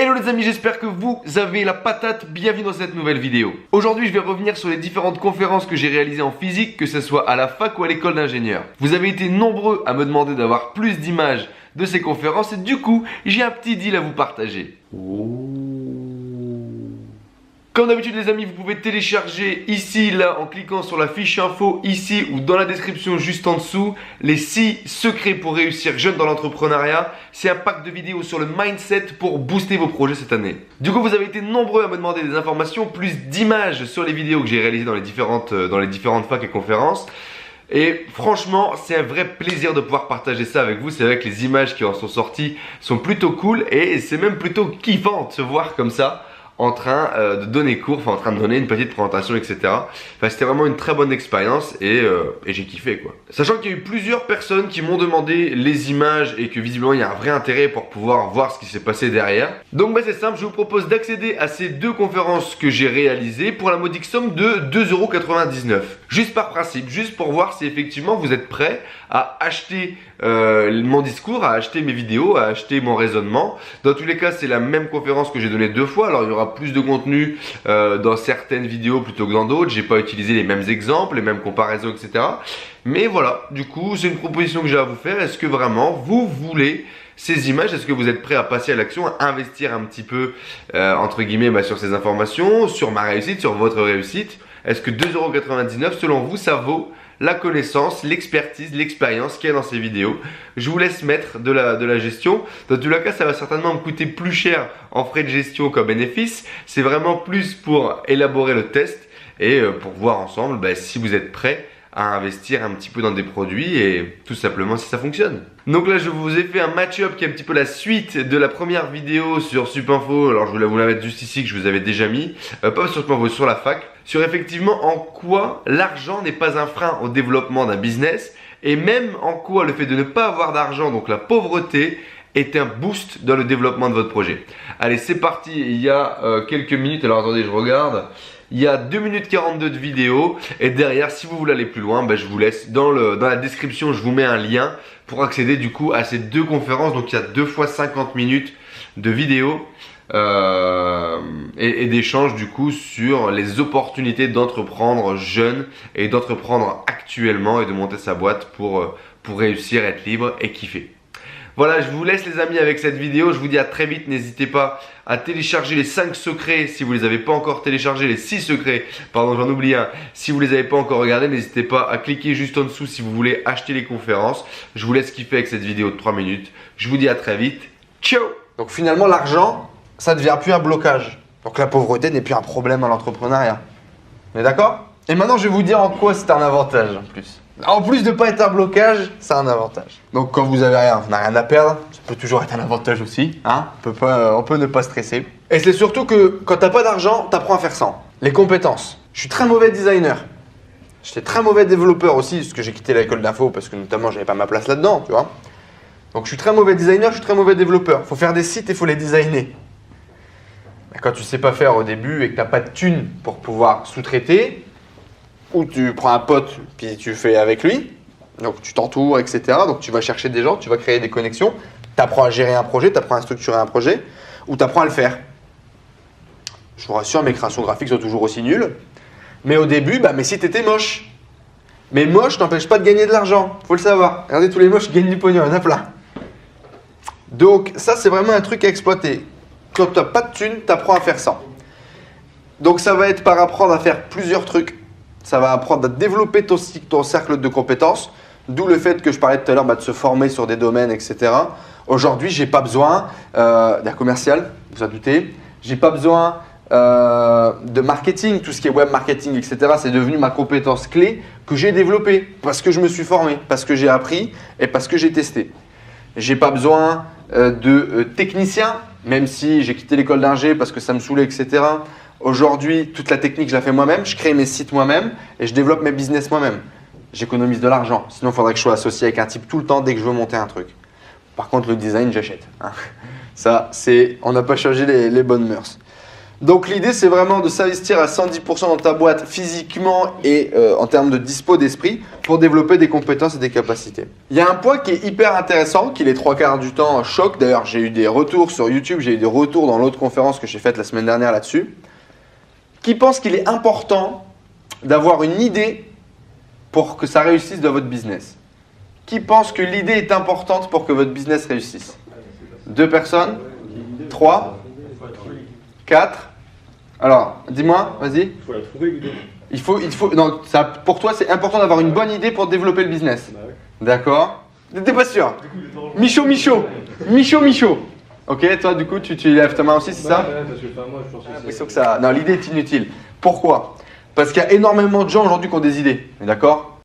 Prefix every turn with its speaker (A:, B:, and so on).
A: Hello les amis, j'espère que vous avez la patate, bienvenue dans cette nouvelle vidéo. Aujourd'hui je vais revenir sur les différentes conférences que j'ai réalisées en physique, que ce soit à la fac ou à l'école d'ingénieur. Vous avez été nombreux à me demander d'avoir plus d'images de ces conférences et du coup j'ai un petit deal à vous partager. Comme d'habitude les amis, vous pouvez télécharger ici, là, en cliquant sur la fiche info, ici ou dans la description juste en dessous, les 6 secrets pour réussir jeune dans l'entrepreneuriat. C'est un pack de vidéos sur le mindset pour booster vos projets cette année. Du coup, vous avez été nombreux à me demander des informations, plus d'images sur les vidéos que j'ai réalisées dans les différentes facs et conférences. Et franchement, c'est un vrai plaisir de pouvoir partager ça avec vous. C'est vrai que les images qui en sont sorties sont plutôt cool et c'est même plutôt kiffant de se voir comme ça, en train de donner cours, enfin en train de donner une petite présentation, etc. Enfin, c'était vraiment une très bonne expérience et j'ai kiffé quoi. Sachant qu'il y a eu plusieurs personnes qui m'ont demandé les images et que visiblement il y a un vrai intérêt pour pouvoir voir ce qui s'est passé derrière. Donc c'est simple, je vous propose d'accéder à ces deux conférences que j'ai réalisées pour la modique somme de 2,99 €. Juste par principe, juste pour voir si effectivement vous êtes prêts à acheter mon discours, à acheter mes vidéos, à acheter mon raisonnement. Dans tous les cas, c'est la même conférence que j'ai donnée 2 fois. Alors il y aura plus de contenu dans certaines vidéos plutôt que dans d'autres. J'ai pas utilisé les mêmes exemples, les mêmes comparaisons, etc. Mais voilà, du coup, c'est une proposition que j'ai à vous faire. Est-ce que vraiment vous voulez ces images? Est-ce que vous êtes prêt à passer à l'action, à investir un petit peu entre guillemets sur ces informations, sur ma réussite, sur votre réussite? Est-ce que 2,99 € selon vous, ça vaut la connaissance, l'expertise, l'expérience qu'il y a dans ces vidéos? Je vous laisse mettre de la gestion. Dans tous les cas, ça va certainement me coûter plus cher en frais de gestion qu'en bénéfice. C'est vraiment plus pour élaborer le test et pour voir ensemble si vous êtes prêts à investir un petit peu dans des produits et tout simplement si ça fonctionne. Donc là je vous ai fait un match-up qui est un petit peu la suite de la première vidéo sur Supinfo. Alors je voulais vous la mettre juste ici que je vous avais déjà mis, pas sur Supinfo, sur la fac, sur effectivement en quoi l'argent n'est pas un frein au développement d'un business et même en quoi le fait de ne pas avoir d'argent, donc la pauvreté, est un boost dans le développement de votre projet. Allez, c'est parti. Il y a quelques minutes, alors attendez, je regarde. Il y a 2 minutes 42 de vidéo et derrière, si vous voulez aller plus loin, je vous laisse dans la description, je vous mets un lien pour accéder du coup à ces deux conférences. Donc il y a 2 fois 50 minutes de vidéo et d'échanges du coup sur les opportunités d'entreprendre jeune et d'entreprendre actuellement et de monter sa boîte pour réussir, être libre et kiffer. Voilà, je vous laisse les amis avec cette vidéo. Je vous dis à très vite. N'hésitez pas à télécharger les 5 secrets si vous ne les avez pas encore téléchargés. Les 6 secrets, pardon, j'en oublie un. Si vous ne les avez pas encore regardés, n'hésitez pas à cliquer juste en dessous si vous voulez acheter les conférences. Je vous laisse kiffer avec cette vidéo de 3 minutes. Je vous dis à très vite. Ciao!
B: Donc finalement, l'argent, ça ne devient plus un blocage. Donc la pauvreté n'est plus un problème à l'entrepreneuriat. On est d'accord? Et maintenant, je vais vous dire en quoi c'est un avantage en plus. En plus de ne pas être un blocage, c'est un avantage. Donc quand vous avez rien, vous n'avez rien à perdre, ça peut toujours être un avantage aussi. Hein, on peut ne pas stresser. Et c'est surtout que quand tu n'as pas d'argent, tu apprends à faire sans. Les compétences. Je suis très mauvais designer. J'étais très mauvais développeur aussi, parce que j'ai quitté l'école d'info, parce que notamment, j'avais pas ma place là-dedans, tu vois. Donc je suis très mauvais designer, je suis très mauvais développeur. Il faut faire des sites et il faut les designer. Mais quand tu ne sais pas faire au début et que tu n'as pas de thunes pour pouvoir sous-traiter, ou tu prends un pote puis tu fais avec lui, donc tu t'entoures, etc. Donc tu vas chercher des gens, tu vas créer des connexions, tu apprends à gérer un projet, tu apprends à structurer un projet, ou tu apprends à le faire. Je vous rassure, mes créations graphiques sont toujours aussi nulles, mais au début, mes sites étaient moches. Mais moche n'empêche pas de gagner de l'argent, faut le savoir. Regardez, tous les moches gagnent du pognon, il y en a plein. Donc ça, c'est vraiment un truc à exploiter. Quand tu n'as pas de thunes, tu apprends à faire ça. Donc ça va être par apprendre à faire plusieurs trucs. Ça va apprendre à développer ton cercle de compétences, d'où le fait que je parlais tout à l'heure de se former sur des domaines, etc. Aujourd'hui, je n'ai pas besoin d'un commercial, vous en doutez. Je n'ai pas besoin de marketing, tout ce qui est web marketing, etc. C'est devenu ma compétence clé que j'ai développée parce que je me suis formé, parce que j'ai appris et parce que j'ai testé. Je n'ai pas besoin de technicien, même si j'ai quitté l'école d'ingé parce que ça me saoulait, etc. Aujourd'hui, toute la technique, je la fais moi-même, je crée mes sites moi-même et je développe mes business moi-même. J'économise de l'argent, sinon il faudrait que je sois associé avec un type tout le temps dès que je veux monter un truc. Par contre, le design, j'achète. Hein. Ça, on n'a pas changé les bonnes mœurs. Donc l'idée c'est vraiment de s'investir à 110% dans ta boîte physiquement et en termes de dispo d'esprit pour développer des compétences et des capacités. Il y a un point qui est hyper intéressant, qui les 3/4 du temps choque. D'ailleurs j'ai eu des retours sur YouTube, j'ai eu des retours dans l'autre conférence que j'ai faite la semaine dernière là-dessus, qui pense qu'il est important d'avoir une idée pour que ça réussisse dans votre business. Qui pense que l'idée est importante pour que votre business réussisse? 2 personnes? 3? 4? Alors, dis-moi, vas-y.
C: Il faut la trouver l'idée.
B: Non, ça, pour toi, c'est important d'avoir une bonne idée pour développer le business.
C: Bah ouais.
B: D'accord. T'es pas sûr? Michaud. Ok, toi, du coup, tu lèves ta main aussi, c'est ça?
C: Ouais, parce que moi, je pense que
B: l'impression que ça. Non, l'idée est inutile. Pourquoi? Parce qu'il y a énormément de gens aujourd'hui qui ont des idées. D'accord?